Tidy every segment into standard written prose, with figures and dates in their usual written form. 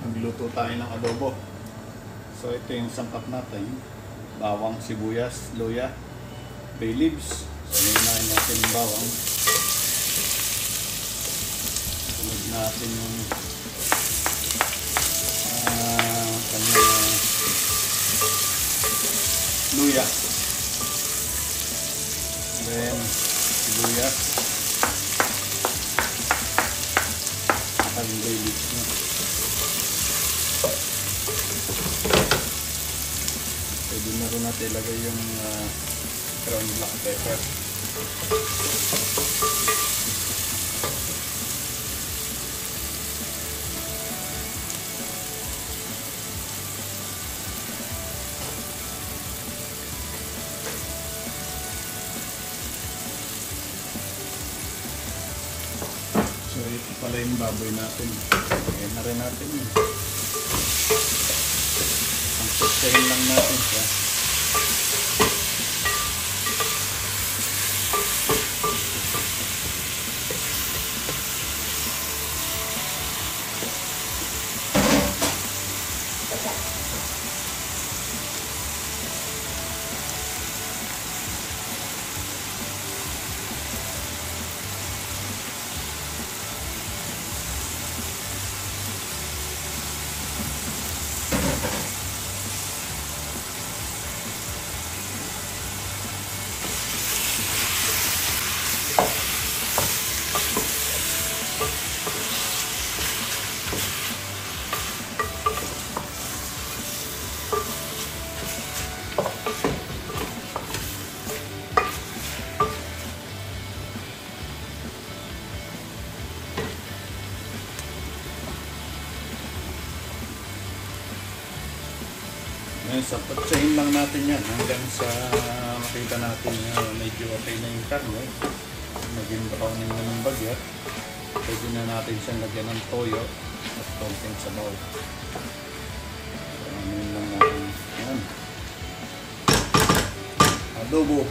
Magluto tayo ng adobo. So ito yung sangkap natin. Bawang, sibuyas, luya, bay leaves. So unahin natin yung bawang. Sunod natin yung luya. Then sibuyas. At yung bay leaves na. Pwede na rin natin ilagay yung ground black pepper. So ito pala yung baboy natin. Ayan na rin natin yun. Ang kusahin lang natin siya. Ngayon, sa patsahin lang natin yan hanggang sa makita natin medyo okay na yung karne. Naging browning na ng bagya. Pwede na natin siyang lagyan ng toyo at konting sabaw. Browning lang natin yan. Adobo.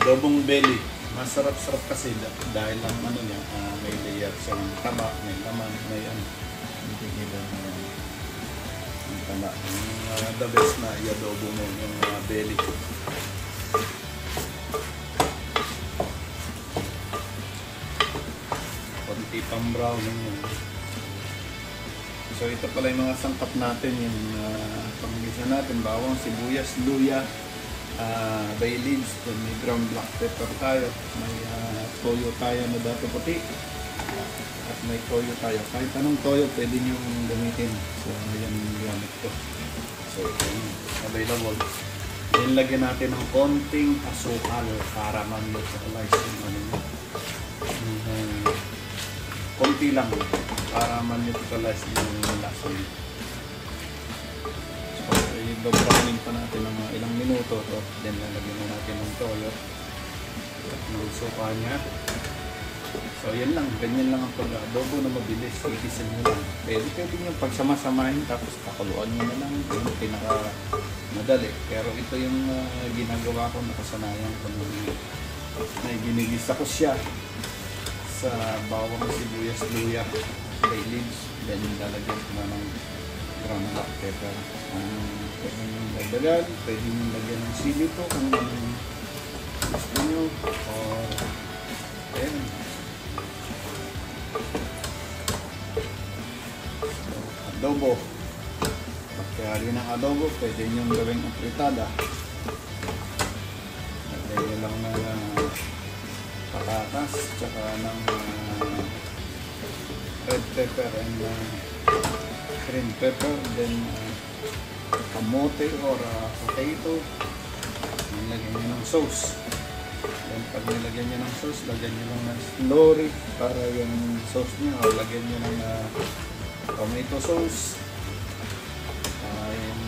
Adobong belly. Masarap-sarap kasi dahil ang ano niya, may layer siyang taba, may laman, may ano. Hindi kita ang taba. The best na i-adobo mo yung belly. Konti pang browning yun. So ito pala yung mga sangkap natin, yung pang-gisa natin, bawang, sibuyas, luya, bay leaves, may ground black pepper tayo, may toyo tayo na dato puti, at may toyo tayo. Kahit anong toyo pwede nyo gamitin. So ayan yung gamit ko. So ito yung available. Then lagyan natin ng konting asukal para mag-neutralize yung ano nyo. Konti lang para ma-neutralize yung lasa niya. So, i-browning pa natin ng mga ilang minuto to. Then lalagyan na natin ng toyo at ng suka niya. So yan lang, ganyan lang ang pag-adobo na mabilis. Igisin nyo lang. Pwede nyo pagsama-samahin tapos pakuluan nyo na lang. Yung pinaka madali. Pero ito yung ginagawa ko, nakasanayan ko na ginigisa ko siya sa bawang, sibuyas, luya, bay leaves. Then lalagyan ko na ng ground black pepper. Pwede nyo dagdagan, pwede nyo lagyan ng sili po kung anong gusto nyo. Or ayan. Adobo. Pagkari ng adobo, pwede nyo gawing apritada. Lagay lang na patatas, tsaka ng red pepper and green pepper, then kamote or potato. Nilagyan nyo ng sauce. Then pag nilagyan nyo ng sauce, lagyan nyo lang ng slurry para yung sauce nyo, o lagyan nyo ng tomato sauce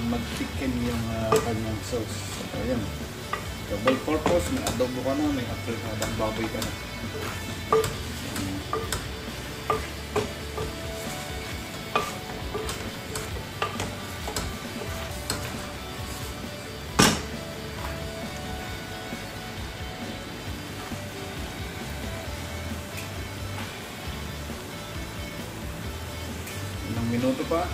mag-thicken yung kanyang sauce. So ayan, double purpose, may adobo ka na, may apritadang baboy ka na. Ilang minuto pa.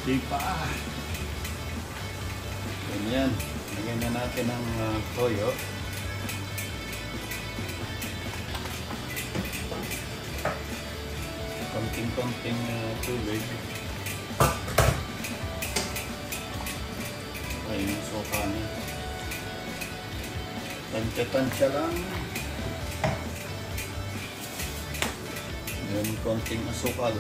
Hindi pa. Ganyan. Lagyan na natin ang toyo. Konting-konting tubig. Ay, yung sopa niya. Tansya-tansya lang. Then konting asukal.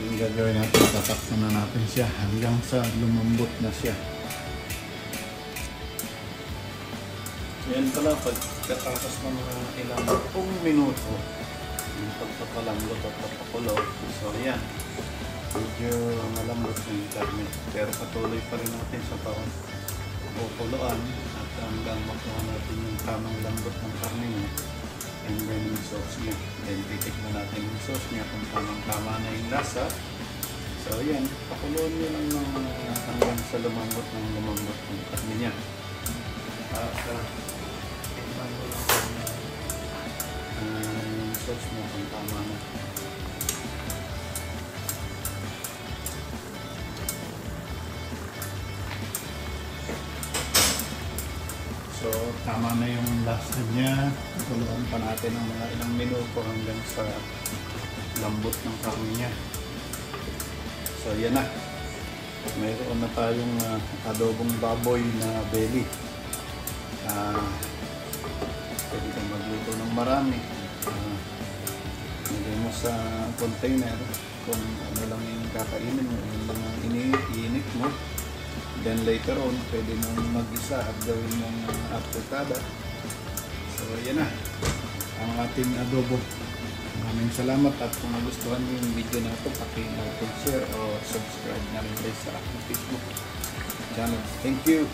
Yung gagawin natin, tatakpan na natin siya hanggang sa lumambot na siya. Yan pala, pagkatapos ng mga ilang minuto, yung pagpapalambot at pagpapakulo. So yan, medyo malambot yung karne. Pero patuloy pa rin natin sa pagpapakuluan at hanggang makuha natin yung tamang lambot ng karne niya. And then yung sauce niya. Then titikman natin yung sauce niya kung tamang-tama na yung lasa. So yan, pakuluan nyo lang ng hanggang sa lumambot ng karne niya. At tikman mo lang yung sauce niya kung tama na. So, tama na yung lasa niya. Pakuluan pa natin ng mga ilang minuto hanggang sa lambot ng karne niya. So, yan na. Mayroon na tayong adobong baboy na belly. Pwede kang magluto ng marami. Lagay mo sa container kung ano lang yung kakainin mo, yung lang ang iniinit mo. Then later on, pwede mong mag-isa at gawin mong apritada. So, yan na ang ating adobo. Maraming salamat at kung nagustuhan niyo yung video na ito, paki-like, share o subscribe na rin sa aking Facebook channel. Thank you!